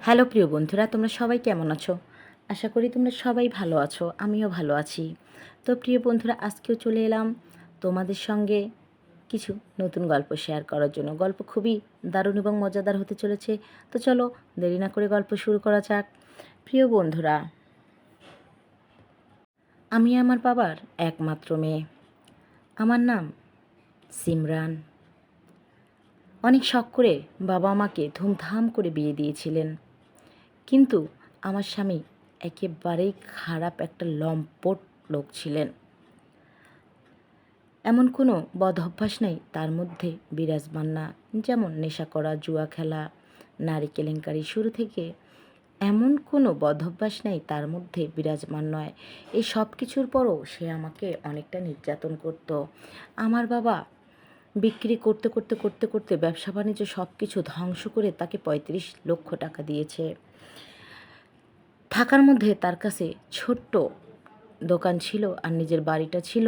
Hello প্রিয় বন্ধুরা, তোমরা সবাই কেমন আছো? আশা করি তোমরা সবাই ভালো আছো, আমিও ভালো আছি। তো প্রিয় বন্ধুরা, আজকেও চলে এলাম তোমাদের সঙ্গে কিছু নতুন গল্প শেয়ার করার জন্য। গল্প খুবই দারুণ এবং মজাদার হতে চলেছে। তো চলো দেরি না করে গল্প শুরু করা যাক। প্রিয় বন্ধুরা, আমি আমার বাবার একমাত্র মেয়ে। আমার নাম সিমরান। অনেক শখ করে বাবা আমাকে ধুমধাম করে বিয়ে দিয়েছিলেন, কিন্তু আমার স্বামী একেবারেই খারাপ একটা লম্পট লোক ছিলেন। এমন কোনো বদঅভ্যাস নেই তার মধ্যে বিরাজমান না, যেমন নেশা করা, জুয়া খেলা, নারী কেলেঙ্কারি। শুরু থেকে এমন কোনো বদঅভ্যাস নেই তার মধ্যে বিরাজমান নয়। এই সব কিছুর পরও সে আমাকে অনেকটা নির্যাতন করত। আমার বাবা বিক্রি করতে করতে করতে করতে ব্যবসা বাণিজ্য সব কিছু ধ্বংস করে তাকে 35 লক্ষ টাকা দিয়েছে। থাকার মধ্যে তার কাছে ছোট্ট দোকান ছিল আর নিজের বাড়িটা ছিল।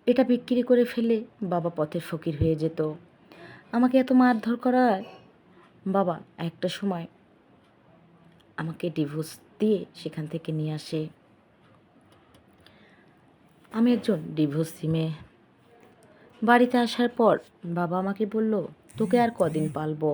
এটা বিক্রি করে ফেলে বাবা পথের ফকির হয়ে যেত। আমাকে এত মারধর করায় বাবা একটা সময় আমাকে ডিভোর্স দিয়ে সেখান থেকে নিয়ে আসে। আমি একজন ডিভোর্সি মেয়ে। বাড়িতে আসার পর বাবা আমাকে বলল, তোকে আর কদিন পালবো,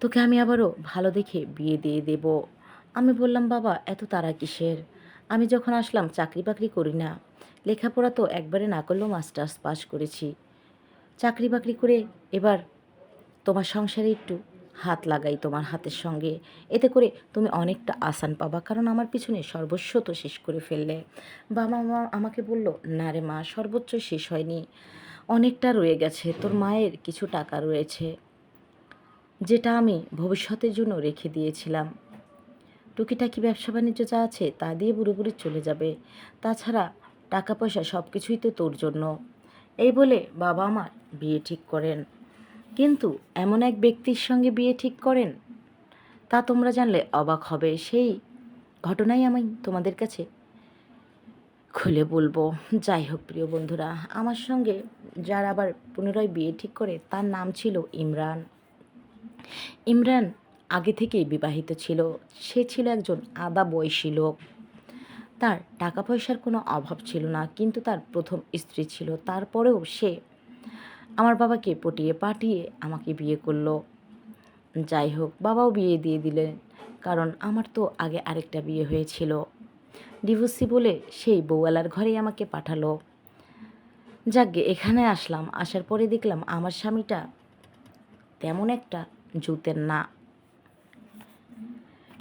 তোকে আমি আবারও ভালো দেখে বিয়ে দিয়ে দেব। আমি বললাম, বাবা এত তাড়া কিসের? আমি যখন আসলাম চাকরি বাকরি করি না, লেখাপড়া তো একবারে না করলেও মাস্টার্স পাস করেছি। চাকরি বাকরি করে এবার তোমার সংসারে একটু হাত লাগাই তোমার হাতের সঙ্গে, এতে করে তুমি অনেকটা আসান পাবা, কারণ আমার পিছনে সর্বস্ব তো শেষ করে ফেললে। বাবা মা আমাকে বলল, না রে মা, সর্বোচ্চ শেষ হয়নি, অনেকটা রয়ে গেছে। তোর মায়ের কিছু টাকা রয়েছে যেটা আমি ভবিষ্যতের জন্য রেখে দিয়েছিলাম। টুকিটাকি ব্যবসা বাণিজ্য যা আছে তা দিয়ে পুরোপুরি চলে যাবে। তাছাড়া টাকা পয়সা সব কিছুই তো তোর জন্য। এই বলে বাবা আমার বিয়ে ঠিক করেন। কিন্তু এমন এক ব্যক্তির সঙ্গে বিয়ে ঠিক করেন, তা তোমরা জানলে অবাক হবে। সেই ঘটনাই আমি তোমাদের কাছে খুলে বলবো। যাই হোক প্রিয় বন্ধুরা, আমার সঙ্গে যার আবার পুনরায় বিয়ে ঠিক করে তার নাম ছিল ইমরান। ইমরান আগে থেকেই বিবাহিত ছিল। সে ছিল একজন আদা বয়সী লোক। তার টাকা পয়সার কোনো অভাব ছিল না, কিন্তু তার প্রথম স্ত্রী ছিল। তারপরেও সে আমার বাবাকে পটিয়ে পাঠিয়ে আমাকে বিয়ে করলো। যাই হোক, বাবাও বিয়ে দিয়ে দিলেন, কারণ আমার তো আগে আরেকটা বিয়ে হয়েছিল। ডিভোর্সি বলে সেই বউওয়ালার ঘরেই আমাকে পাঠালো। যাকগে, এখানে আসলাম। আসার পরে দেখলাম আমার স্বামীটা তেমন একটা জুতের না।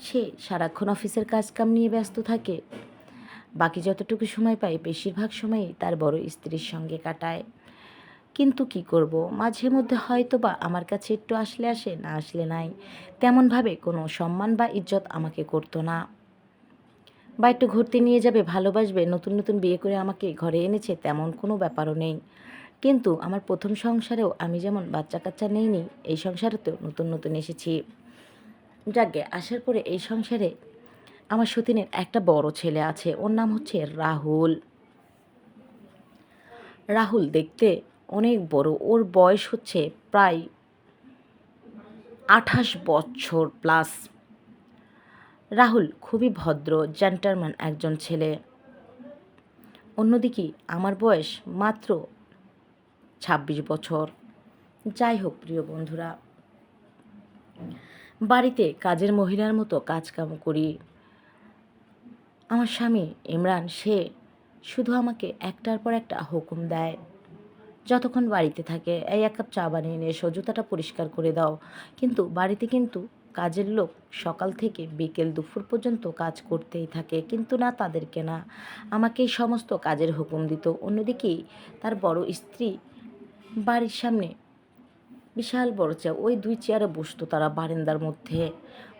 সে সারাক্ষণ অফিসের কাজকাম নিয়ে ব্যস্ত থাকে। বাকি যতটুকু সময় পায় বেশিরভাগ সময়ই তার বড় স্ত্রীর সঙ্গে কাটায়। কিন্তু কি করব, মাঝে মধ্যে হয়তো বা আমার কাছে একটু আসলে আসে, না আসলে নাই। তেমনভাবে কোনো সম্মান বা ইজ্জত আমাকে করতো না। বা একটু ঘুরতে নিয়ে যাবে, ভালোবাসবে, নতুন নতুন বিয়ে করে আমাকে ঘরে এনেছে, তেমন কোনো ব্যাপারও নেই। কিন্তু আমার প্রথম সংসারেও আমি যেমন বাচ্চা কাচ্চা নেইনি, এই সংসারেতেও নতুন নতুন এসেছি। যাকে আসার পরে এই সংসারে আমার সতীনের একটা বড় ছেলে আছে, ওর নাম হচ্ছে রাহুল। রাহুল দেখতে অনেক বড়, ওর বয়স হচ্ছে প্রায় 28 বছর প্লাস। রাহুল খুবই ভদ্র জেন্টলম্যান একজন ছেলে। অন্যদিকে আমার বয়স মাত্র 26 বছর। যাই হোক প্রিয় বন্ধুরা, বাড়িতে কাজের মহিলার মতো কাজকাম করি। আমার স্বামী ইমরান, সে শুধু আমাকে একটার পর একটা হুকুম দেয় যতক্ষণ বাড়িতে থাকে। এই 1 কাপ চা বানিয়ে নিয়ে এসো, জুতাটা পরিষ্কার করে দাও। কিন্তু বাড়িতে কিন্তু কাজের লোক সকাল থেকে বিকেল দুপুর পর্যন্ত কাজ করতেই থাকে, কিন্তু না তাদেরকে না, আমাকেই সমস্ত কাজের হুকুম দিত। অন্যদিকে তার বড় স্ত্রী বাড়ির সামনে বিশাল বড় চেয়ার, ওই 2 চেয়ারে বসতো তারা বারান্দার মধ্যে।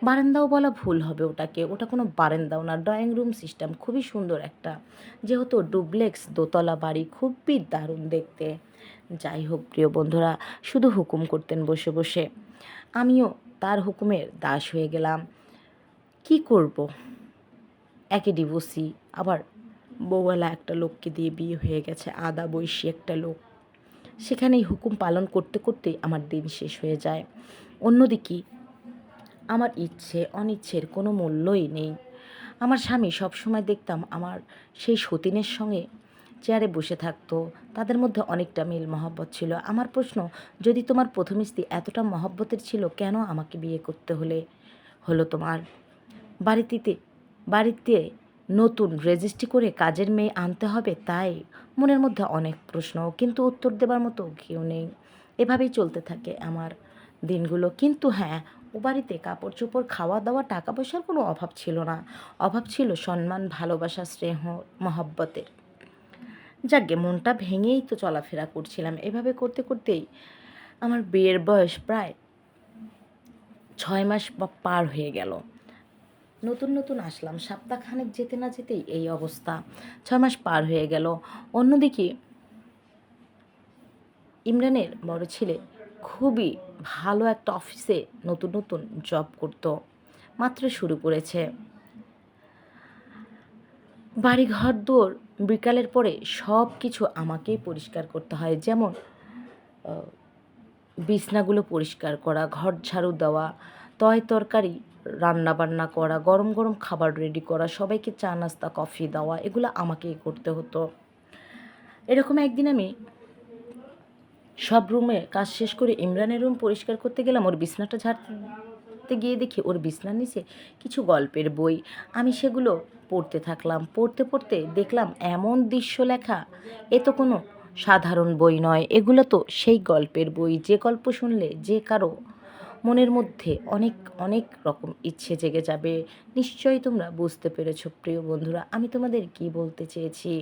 বারান্দাও বলা ভুল হবে ওটাকে, ওটা কোনো বারান্দাও না, ড্রয়িং রুম সিস্টেম, খুবই সুন্দর একটা, যেহেতু ডুপ্লেক্স দোতলা বাড়ি, খুবই দারুণ দেখতে। যাই হোক প্রিয় বন্ধুরা, শুধু হুকুম করতেন বসে বসে, আমিও তার হুকুমের দাস হয়ে গেলাম। কি করব, একে ডিভোর্সি, আবার বউওয়ালা একটা লোককে দিয়ে বিয়ে হয়ে গেছে, আদা বয়সী একটা লোক। সেখানেই হুকুম পালন করতে করতে আমার দিন শেষ হয়ে যায়। অন্যদিকে আমার ইচ্ছে অনিচ্ছের কোনো মূল্যই নেই। আমার স্বামী সবসময় দেখতাম আমার সেই সতীনের সঙ্গে চেয়ারে বসে থাকতো। তাদের মধ্যে অনেকটা মিল মহব্বত ছিল। আমার প্রশ্ন, যদি তোমার প্রথম স্ত্রী এতটা মহব্বতের ছিল, কেন আমাকে বিয়ে করতে হলো তোমার? বাড়িতে বাড়িতে নতুন রেজিস্ট্রি করে কাজের মেয়ে আনতে হবে তাই? মনের মধ্যে অনেক প্রশ্ন, কিন্তু উত্তর দেবার মতো কেউ নেই। এভাবেই চলতে থাকে আমার দিনগুলো। কিন্তু হ্যাঁ, ও বাড়িতে কাপড় চোপড়, খাওয়া দাওয়া, টাকা পয়সার কোনো অভাব ছিল না। অভাব ছিল সম্মান, ভালোবাসা, স্নেহ, মহব্বতের। যাকগে, মনটা ভেঙেই তো চলাফেরা করছিলাম। এভাবে করতে করতেই আমার বিয়ের বয়স প্রায় 6 মাস পার হয়ে গেল। নতুন নতুন আসলাম, সপ্তাহখানেক যেতে না যেতেই এই অবস্থা। 6 মাস পার হয়ে গেল। অন্যদিকে ইমরানের বড় ছেলে খুবই ভালো একটা অফিসে নতুন নতুন জব করতো, মাত্র শুরু করেছে। বাড়ি ঘর দোর বিকালের পরে সব কিছু আমাকেই পরিষ্কার করতে হয়, যেমন বিছনাগুলো পরিষ্কার করা, ঘর ঝাড়ু দেওয়া, তরকারি রান্না বান্না করা, গরম গরম খাবার রেডি করা, সবাইকে চা নাস্তা কফি দেওয়া, এগুলো আমাকেই করতে হতো। এরকম একদিন আমি সব রুমে কাজ শেষ করে ইমরানের রুম পরিষ্কার করতে গেলাম। ওর বিছনাটা ঝাড়তে গিয়ে দেখি ওর বিছনার নিচে কিছু গল্পের বই। আমি সেগুলো পড়তে থাকলাম। পড়তে পড়তে দেখলাম এমন দৃশ্য লেখা, এ তো কোনো সাধারণ বই নয়, এগুলো তো সেই গল্পের বই, যে গল্প শুনলে যে কারো মনের মধ্যে অনেক অনেক রকম ইচ্ছে জেগে যাবে। নিশ্চয়ই তোমরা বুঝতে পেরেছো প্রিয় বন্ধুরা আমি তোমাদের কি বলতে চেয়েছি।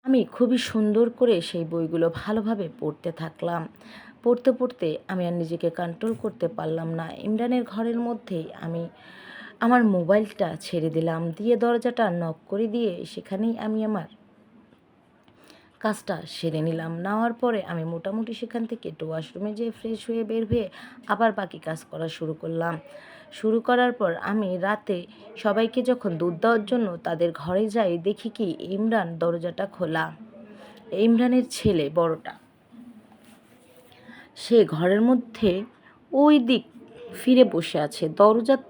আমি খুবই সুন্দর করে সেই বইগুলো ভালোভাবে পড়তে থাকলাম। পড়তে পড়তে আমি আর নিজেকে কন্ট্রোল করতে পারলাম না। ইমরানের ঘরের মধ্যেই আমি আমার মোবাইলটা ছেড়ে দিলাম, দিয়ে দরজাটা নক করে দিয়ে সেখানেই আমি আমার কাজটা সেরে নিলাম। নেওয়ার পরে আমি মোটামুটি সেখান থেকে একটু ওয়াশরুমে যেয়ে ফ্রেশ হয়ে বের হয়ে আবার বাকি কাজ করা শুরু করলাম। শুরু করার পর আমি রাতে সবাইকে যখন দুধ দেওয়ার জন্য তাদের ঘরে যাই, দেখি কি ইমরান দরজাটা খোলা। ইমরানের ছেলে বড়টা, সে ঘরের মধ্যে ওই দিক ফিরে বসে আছে, দরজার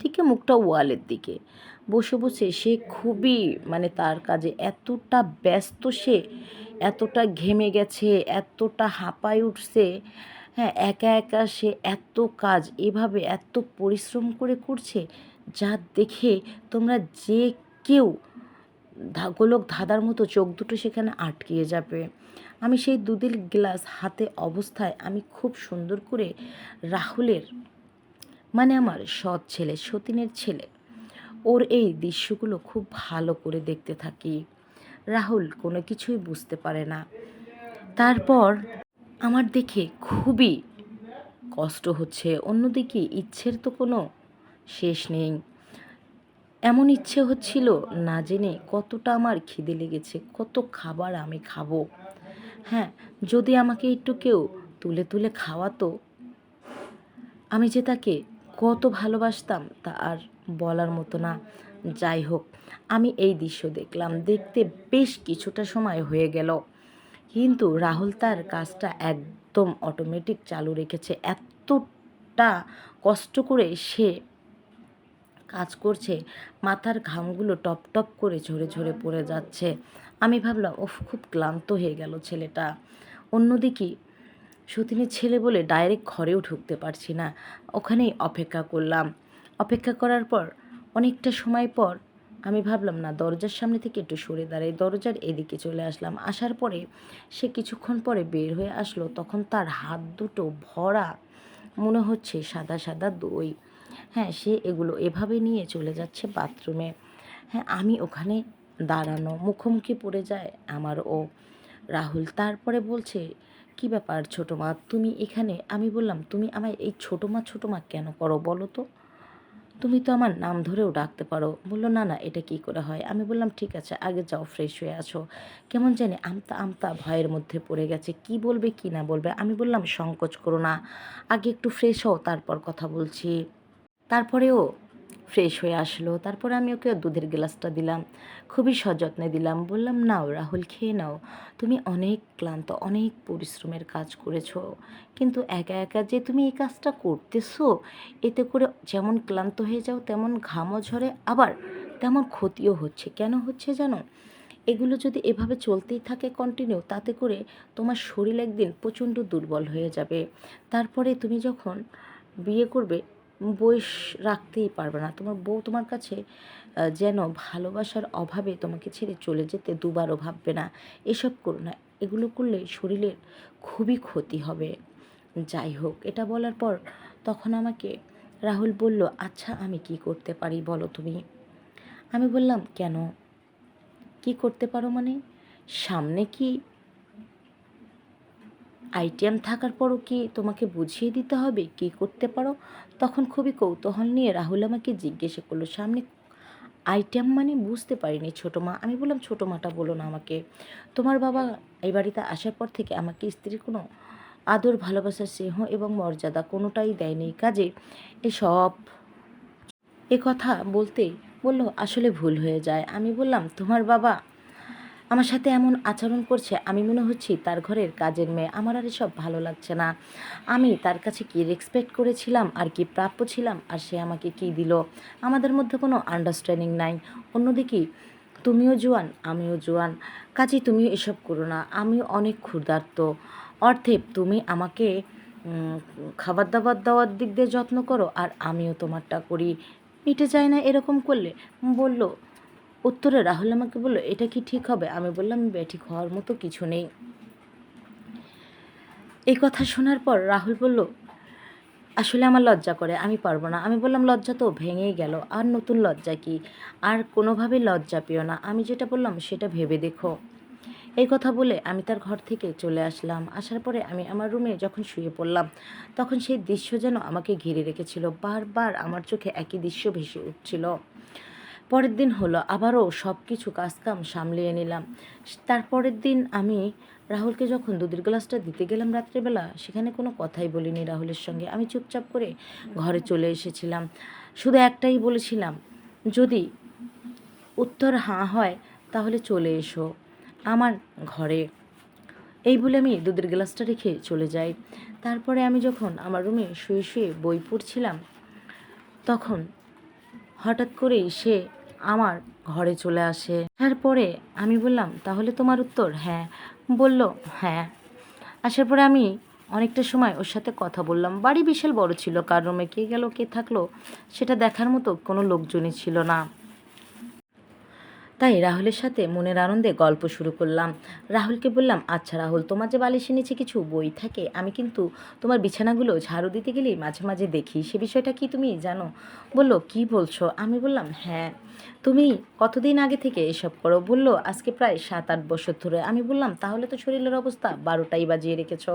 থেকে মুখটা ওয়ালের দিকে বসে বসে সে খুবই তার কাজে এতটা ব্যস্ত, সে এতটা ঘেমে গেছে, এতটা হাঁপায় উঠছে। হ্যাঁ, একা একা সে এত কাজ এভাবে এত পরিশ্রম করে করছে, যা দেখে তোমরা যে কেউ গোলক ধাঁধার মতো চোখ দুটো সেখানে আটকিয়ে যাবে। আমি সেই দুধের গ্লাস হাতে অবস্থায় আমি খুব সুন্দর করে রাহুলের, আমার সৎ ছেলে সতীনের ছেলে, ওর এই দৃশ্যগুলো খুব ভালো করে দেখতে থাকি। রাহুল কোনো কিছুই বুঝতে পারে না। তারপর আমার দেখে খুবই কষ্ট হচ্ছে, অন্যদিকে ইচ্ছের তো কোনো শেষ নেই। এমন ইচ্ছে হচ্ছিল না জেনে কতটা আমার খিদে লেগেছে, কত খাবার আমি খাবো। হ্যাঁ, যদি আমাকে একটু কেউ তুলে তুলে খাওয়াতো, আমি যে তাকে কত ভালোবাসতাম তা আর বলার মতো না। যাই হোক, আমি এই দৃশ্য দেখলাম, দেখতে বেশ কিছুটা সময় হয়ে গেল, কিন্তু রাহুল তার কাজটা একদম অটোমেটিক চালু রেখেছে। এতটা কষ্ট করে সে কাজ করছে, মাথার ঘামগুলো টপ টপ করে ঝরে ঝরে পড়ে যাচ্ছে। আমি ভাবলাম, ওফ, খুব ক্লান্ত হয়ে গেল ছেলেটা। অন্যদিকে সতীনের ছেলে বলে ডাইরেক্ট ঘরেও ঢুকতে পারছি না, ওখানেই অপেক্ষা করলাম। অপেক্ষা করার পর অনেকটা সময় পর আমি ভাবলাম, না, দরজার সামনে থেকে একটু সরে দাঁড়াই। দরজার এদিকে চলে আসলাম। আসার পরে সে কিছুক্ষণ পরে বের হয়ে আসলো, তখন তার হাত দুটো ভরা মনে হচ্ছে সাদা সাদা দই। হ্যাঁ, সে এগুলো এভাবে নিয়ে চলে যাচ্ছে বাথরুমে। হ্যাঁ, আমি ওখানে দাঁড়ানো, মুখোমুখি পড়ে যায় আমার ও রাহুল। তারপরে বলছে, কি ব্যাপার ছোটো মা, তুমি এখানে? আমি বললাম, তুমি আমায় এই ছোটো মা কেন করো বলো তো? তুমি তো আমার নাম ধরেও ডাকতে পারো। বললো, না না, এটা কি করে হয়? আমি বললাম, ঠিক আছে, আগে যাও ফ্রেশ হয়ে আসো। কেমন জানি আমতা আমতা ভয়ের মধ্যে পড়ে গেছে, কি বলবে কি না বলবে। আমি বললাম, সংকোচ করো না, আগে একটু ফ্রেশ হও, তারপর কথা বলছি। তারপরেও ফ্রেশ হয়ে আসলো। তারপরে আমি ওকে দুধের গ্লাসটা দিলাম, খুবই সযত্নে দিলাম। বললাম, নাও রাহুল, খেয়ে নাও। তুমি অনেক ক্লান্ত, অনেক পরিশ্রমের কাজ করেছো, কিন্তু একা একা যে তুমি এই কাজটা করতেছো, এতে করে যেমন ক্লান্ত হয়ে যাও তেমন ঘামও ঝরে, আবার তেমন ক্ষতিও হচ্ছে। কেন হচ্ছে জানো? এগুলো যদি এভাবে চলতেই থাকে কন্টিনিউ, তাতে করে তোমার শরীর একদিন প্রচণ্ড দুর্বল হয়ে যাবে। তারপরে তুমি যখন বিয়ে করবে, বয়স রাখতেই পারবে না। তোমার বউ তোমার কাছে যেন ভালোবাসার অভাবে তোমাকে ছেড়ে চলে যেতে দুবারও ভাববে না। এসব করো না, এগুলো করলে শরীরের খুবই ক্ষতি হবে। যাই হোক, এটা বলার পর তখন আমাকে রাহুল বলল, আচ্ছা আমি কি করতে পারি বলো তুমি? আমি বললাম, কেন, কি করতে পারো মানে? সামনে কি আইটেম থাকার পরও কি তোমাকে বুঝিয়ে দিতে হবে কি করতে পারো? তখন খুবই কৌতূহল নিয়ে রাহুল আমাকে জিজ্ঞেস করলো, সামনে আইটেম মানে? বুঝতে পারিনি ছোটো মা। আমি বললাম, ছোটো মাটা বলো না আমাকে। তোমার বাবা এই বাড়িতে আসার পর থেকে আমাকে স্ত্রীর কোনো আদর, ভালোবাসার স্নেহ এবং মর্যাদা কোনোটাই দেয়নি। কাজে এসব এ কথা বলতেই বলল, আসলে ভুল হয়ে যায়। আমি বললাম, তোমার বাবা আমার সাথে এমন আচরণ করছে, আমি মনে হচ্ছি তার ঘরের কাজের মেয়ে। আমার আর এসব ভালো লাগছে না। আমি তার কাছে কি রেসপেক্ট করেছিলাম আর কি প্রাপ্য ছিলাম, আর সে আমাকে কি দিল? আমাদের মধ্যে কোনো আন্ডারস্ট্যান্ডিং নাই। অন্যদিকে তুমিও জোয়ান, আমিও জোয়ান, কাজেই তুমিও এসব করো না। আমিও অনেক ক্ষুধার্ত। অর্থে তুমি আমাকে উম, খাবার দাবার দেওয়ার দিক দিয়ে যত্ন করো, আর আমিও তোমারটা করি। মিটে যায় না এরকম করলে? বলল। উত্তরে রাহুল আমাকে বলল, এটা কি ঠিক হবে? আমি বললাম, ঠিক হওয়ার মতো কিছু নেই। এই কথা শোনার পর রাহুল বলল, আসলে আমার লজ্জা করে, আমি পারবো না। আমি বললাম, লজ্জা তো ভেঙেই গেল, আর নতুন লজ্জা কি? আর কোনোভাবেই লজ্জা পেও না, আমি যেটা বললাম সেটা ভেবে দেখো। এই কথা বলে আমি তার ঘর থেকে চলে আসলাম। আসার পরে আমি আমার রুমে যখন শুয়ে পড়লাম, তখন সেই দৃশ্য যেন আমাকে ঘিরে রেখেছিল। বারবার আমার চোখে একই দৃশ্য ভেসে উঠছিল। পরের দিন হলো, আবারও সব কিছু কাজকাম সামলিয়ে নিলাম। তারপরের দিন আমি রাহুলকে যখন দুধের গ্লাসটা দিতে গেলাম রাত্রেবেলা, সেখানে কোনো কথাই বলিনি রাহুলের সঙ্গে। আমি চুপচাপ করে ঘরে চলে এসেছিলাম। শুধু একটাই বলেছিলাম, যদি উত্তর হাঁ হয় তাহলে চলে এসো আমার ঘরে। এই বলে আমি দুধের গ্লাসটা রেখে চলে যাই। তারপরে আমি যখন আমার রুমে শুয়ে শুয়ে বই পড়ছিলাম, তখন হঠাৎ করেই সে আমার ঘরে চলে আসে। তারপরে আমি বললাম, তাহলে তোমার উত্তর হ্যাঁ? বলল, হ্যাঁ। আসার পরে আমি অনেকটা সময় ওর সাথে কথা বললাম। বাড়ি বিশাল বড় ছিল, কার রুমে কে গেল কে থাকলো সেটা দেখার মতো কোনো লোকজনই ছিল না। তাই রাহুলের সাথে মনের আনন্দে গল্প শুরু করলাম। রাহুলকে বললাম, আচ্ছা রাহুল, তোমার যে বালিশের নিচে কিছু বই থাকে, আমি কিন্তু তোমার বিছানাগুলো ঝাড়ু দিতে গেলেই মাঝে মাঝে দেখি, সে বিষয়টা কি তুমি জানো? বলল, কি বলছো? আমি বললাম, হ্যাঁ। তুমি কতদিন আগে থেকে এসব করো? বলল, আজকে প্রায় 7-8 বছর ধরে। আমি বললাম, তাহলে তো শরীরের অবস্থা 12টাই বাজিয়ে রেখেছ,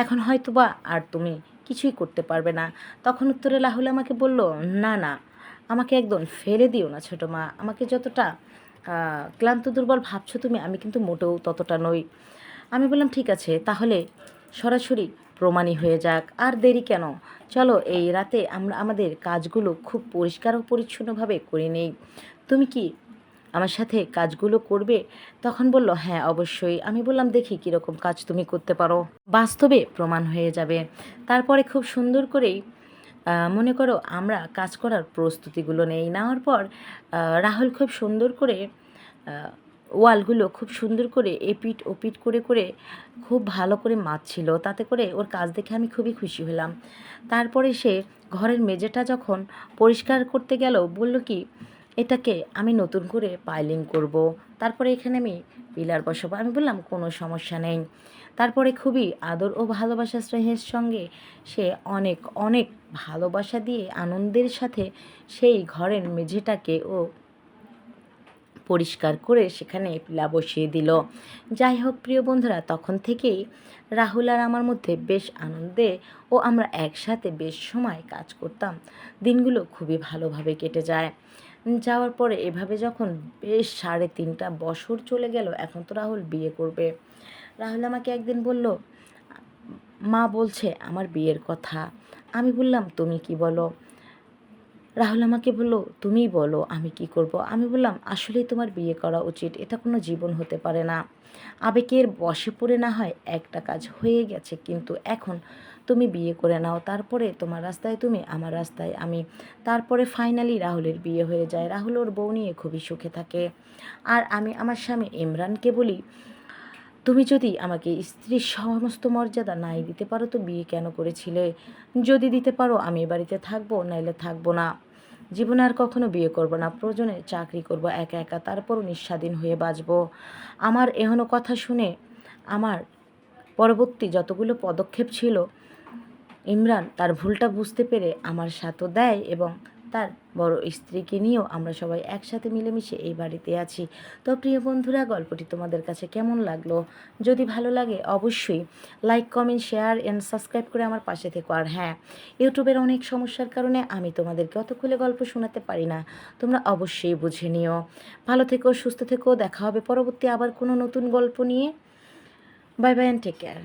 এখন হয়তো বা আর তুমি কিছুই করতে পারবে না। তখন উত্তরে রাহুল আমাকে বলল, না না, আমাকে একদম ফেলে দিও না ছোটো মা। আমাকে যতটা ক্লান্ত দুর্বল ভাবছো তুমি, আমি কিন্তু মোটেও ততটা নই। আমি বললাম, ঠিক আছে, তাহলে সরাসরি প্রমাণই হয়ে যাক, আর দেরি কেন? চলো এই রাতে আমরা আমাদের কাজগুলো খুব পরিষ্কার ও পরিচ্ছন্নভাবে করে নেই। তুমি কি আমার সাথে কাজগুলো করবে? তখন বলল, হ্যাঁ অবশ্যই। আমি বললাম, দেখি কীরকম কাজ তুমি করতে পারো, বাস্তবে প্রমাণ হয়ে যাবে। তারপরে খুব সুন্দর করেই মনে করো আমরা কাজ করার প্রস্তুতিগুলো নেওয়ার পর রাহুল খুব সুন্দর করে ওয়ালগুলো খুব সুন্দর করে এপিট ওপিট করে করে খুব ভালো করে মাজছিল। তাতে করে ওর কাজ দেখে আমি খুবই খুশি হলাম। তারপরে সে ঘরের মেঝেটা যখন পরিষ্কার করতে গেল, বলল কি, এটাকে আমি নতুন করে পাইলিং করব, তারপরে এখানে আমি পিলার বসাবো। আমি বললাম, কোনো সমস্যা নেই। তারপরে খুবই আদর ও ভালোবাসা স্নেহের সঙ্গে সে অনেক অনেক ভালোবাসা দিয়ে আনন্দের সাথে সেই ঘরের মেঝেটাকে ও পরিষ্কার করে সেখানে পিলা বসিয়ে দিল। যাই হোক প্রিয় বন্ধুরা, তখন থেকেই রাহুল আর আমার মধ্যে বেশ আনন্দে ও আমরা একসাথে বেশ সময় কাজ করতাম। দিনগুলো খুবই ভালোভাবে কেটে যায়। যাওয়ার পরে এভাবে যখন বেশ 3.5 বছর চলে গেল, এখন তো রাহুল বিয়ে করবে। রাহুল আমাকে একদিন বলল, মা বলছে আমার বিয়ের কথা। আমি বললাম, তুমি কি বলো? রাহুল আমাকে বলল, তুমিই বলো আমি কি করব। আমি বললাম, আসলেই তোমার বিয়ে করা উচিত, এটা কোনো জীবন হতে পারে না। আবেগের বশে পড়ে না হয় একটা কাজ হয়ে গেছে, কিন্তু এখন তুমি বিয়ে করে নাও, তারপরে তোমার রাস্তায় তুমি, আমার রাস্তায় আমি। তারপরে ফাইনালি রাহুলের বিয়ে হয়ে যায়। রাহুল ওর বউ নিয়ে খুবই সুখে থাকে। আর আমি আমার স্বামী ইমরানকে বলি, তুমি যদি আমাকে স্ত্রীর সমস্ত মর্যাদা নাই দিতে পারো তো বিয়ে কেন করেছিলে? যদি দিতে পারো আমি এ বাড়িতে থাকবো, নাইলে থাকবো না। জীবনে আর কখনো বিয়ে করব না, প্রয়োজনে চাকরি করব একা একা, তারপরও নিঃস্বাধীন হয়ে বাঁচব। আমার এহনো কথা শুনে আমার পরবর্তী যতগুলো পদক্ষেপ ছিল, ইমরান তার ভুলটা বুঝতে পেরে আমার সাথও দেয় এবং তার বড় স্ত্রীকে নিয়েও আমরা সবাই একসাথে মিলেমিশে এই বাড়িতে আছি। তো প্রিয় বন্ধুরা, গল্পটি তোমাদের কাছে কেমন লাগলো? যদি ভালো লাগে অবশ্যই like, comment, share and subscribe করে আমার পাশে থেকো। আর হ্যাঁ, ইউটিউবের অনেক সমস্যার কারণে আমি তোমাদেরকে অত খুলে গল্প শোনাতে পারি না, তোমরা অবশ্যই বুঝে নিও। ভালো থেকো, সুস্থ থেকো, দেখা হবে পরবর্তী আবার কোনো নতুন গল্প নিয়ে। Bye bye and take care.